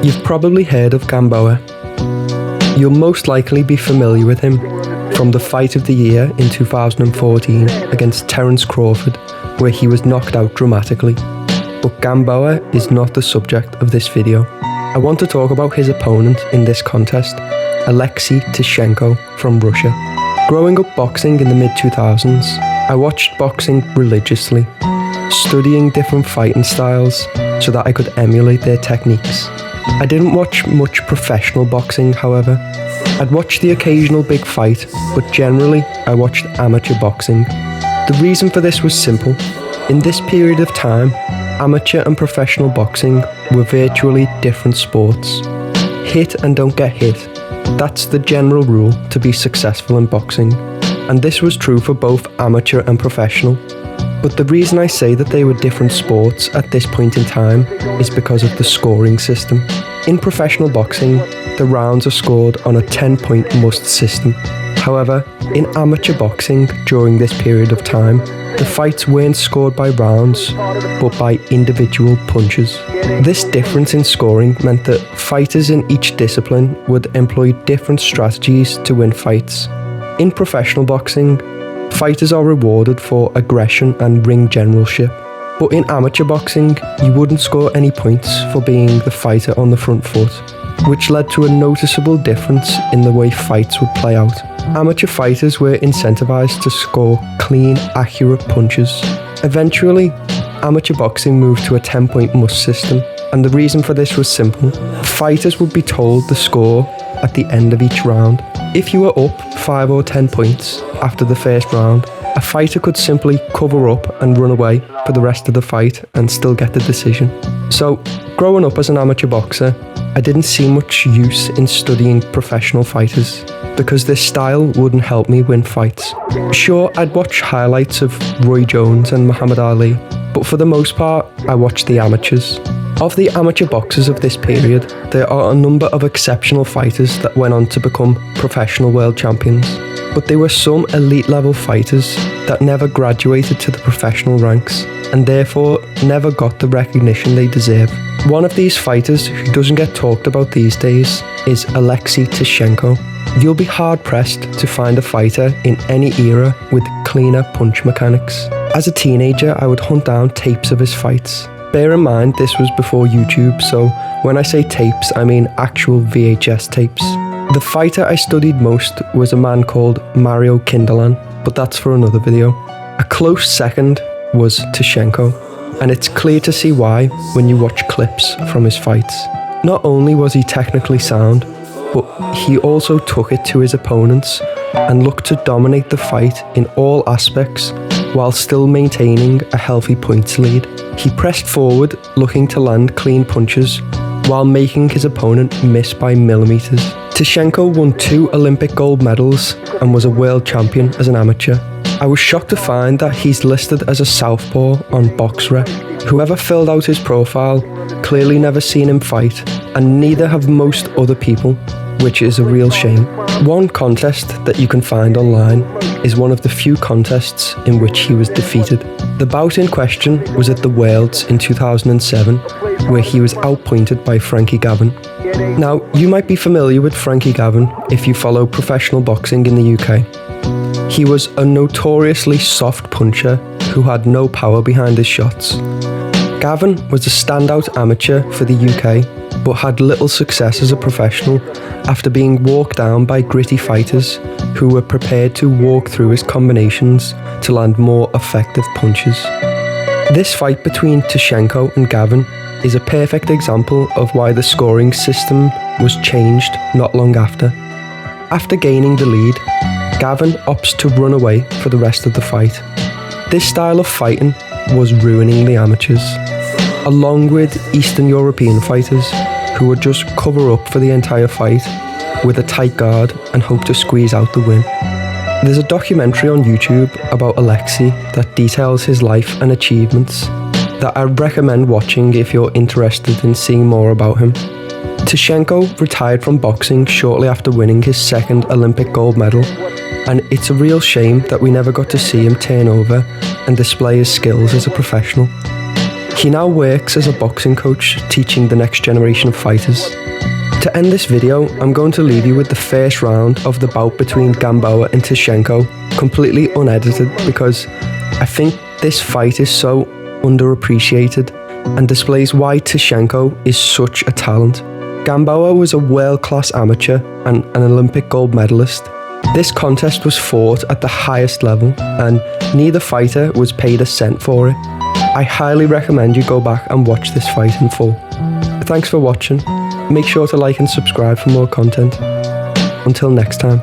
You've probably heard of Gamboa. You'll most likely be familiar with him from the fight of the year in 2014 against Terence Crawford, where he was knocked out dramatically. But Gamboa is not the subject of this video. I want to talk about his opponent in this contest, Alexei Tishenko from Russia. Growing up boxing in the mid-2000s, I watched boxing religiously, studying different fighting styles so that I could emulate their techniques. I didn't watch much professional boxing, however. I'd watch the occasional big fight, but generally I watched amateur boxing. The reason for this was simple. In this period of time, amateur and professional boxing were virtually different sports. Hit and don't get hit. That's the general rule to be successful in boxing. And this was true for both amateur and professional. But the reason I say that they were different sports at this point in time is because of the scoring system. In professional boxing, the rounds are scored on a 10-point must system. However, in amateur boxing during this period of time, the fights weren't scored by rounds, but by individual punches. This difference in scoring meant that fighters in each discipline would employ different strategies to win fights. In professional boxing, fighters are rewarded for aggression and ring generalship. But in amateur boxing, you wouldn't score any points for being the fighter on the front foot, which led to a noticeable difference in the way fights would play out. Amateur fighters were incentivized to score clean, accurate punches. Eventually, amateur boxing moved to a 10-point must system, and the reason for this was simple. Fighters would be told the score at the end of each round. If you were up 5 or 10 points after the first round, a fighter could simply cover up and run away for the rest of the fight and still get the decision. So, growing up as an amateur boxer, I didn't see much use in studying professional fighters because this style wouldn't help me win fights. Sure, I'd watch highlights of Roy Jones and Muhammad Ali, but for the most part, I watched the amateurs. Of the amateur boxers of this period, there are a number of exceptional fighters that went on to become professional world champions, but there were some elite level fighters that never graduated to the professional ranks and therefore never got the recognition they deserve. One of these fighters who doesn't get talked about these days is Alexei Tishenko. You'll be hard pressed to find a fighter in any era with cleaner punch mechanics. As a teenager, I would hunt down tapes of his fights. Bear in mind, this was before YouTube, so when I say tapes, I mean actual VHS tapes. The fighter I studied most was a man called Mario Kindelan, but that's for another video. A close second was Tishenko, and it's clear to see why when you watch clips from his fights. Not only was he technically sound, but he also took it to his opponents and looked to dominate the fight in all aspects while still maintaining a healthy points lead. He pressed forward, looking to land clean punches while making his opponent miss by millimeters. Tishenko won 2 Olympic gold medals and was a world champion as an amateur. I was shocked to find that he's listed as a southpaw on BoxRec. Whoever filled out his profile clearly never seen him fight, and neither have most other people, which is a real shame. One contest that you can find online is one of the few contests in which he was defeated. The bout in question was at the Worlds in 2007, where he was outpointed by Frankie Gavin. Now, you might be familiar with Frankie Gavin if you follow professional boxing in the UK. He was a notoriously soft puncher who had no power behind his shots. Gavin was a standout amateur for the UK, but had little success as a professional after being walked down by gritty fighters who were prepared to walk through his combinations to land more effective punches. This fight between Tishenko and Gavin is a perfect example of why the scoring system was changed not long after. After gaining the lead, Gavin opts to run away for the rest of the fight. This style of fighting was ruining the amateurs, along with Eastern European fighters who would just cover up for the entire fight with a tight guard and hope to squeeze out the win. There's a documentary on YouTube about Alexei that details his life and achievements that I recommend watching if you're interested in seeing more about him. Tishenko retired from boxing shortly after winning his 2nd Olympic gold medal, and it's a real shame that we never got to see him turn over and display his skills as a professional. He now works as a boxing coach, teaching the next generation of fighters. To end this video, I'm going to leave you with the first round of the bout between Gamboa and Tishenko, completely unedited, because I think this fight is so underappreciated and displays why Tishenko is such a talent. Gamboa was a world-class amateur and an Olympic gold medalist. This contest was fought at the highest level and neither fighter was paid a cent for it. I highly recommend you go back and watch this fight in full. Thanks for watching. Make sure to like and subscribe for more content. Until next time.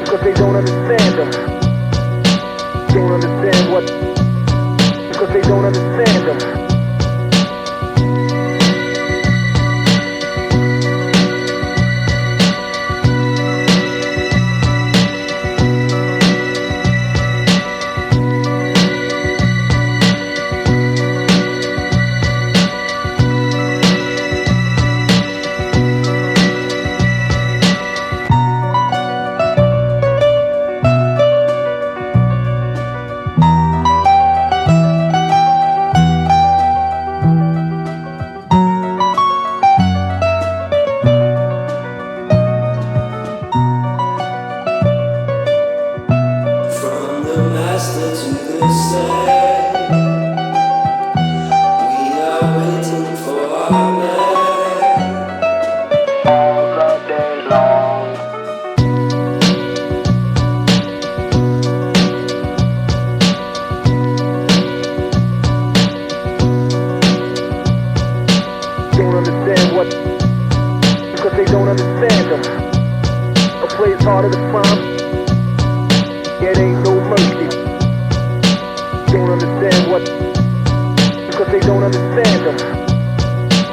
Because they don't understand them. Don't understand what, because they don't understand them. Because they don't understand them. A play's harder to find, yet ain't no mercy. Don't understand what, because they don't understand them.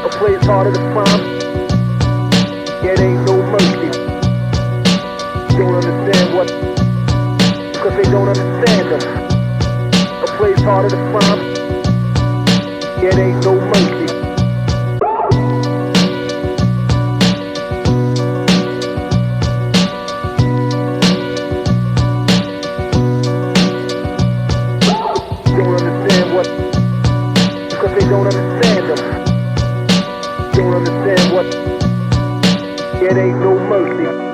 A play's harder to find, yet ain't no mercy. Don't understand what, because they don't understand them. A play's harder to find, yet ain't no mercy. Because they don't understand them. Don't understand what, it ain't no mercy.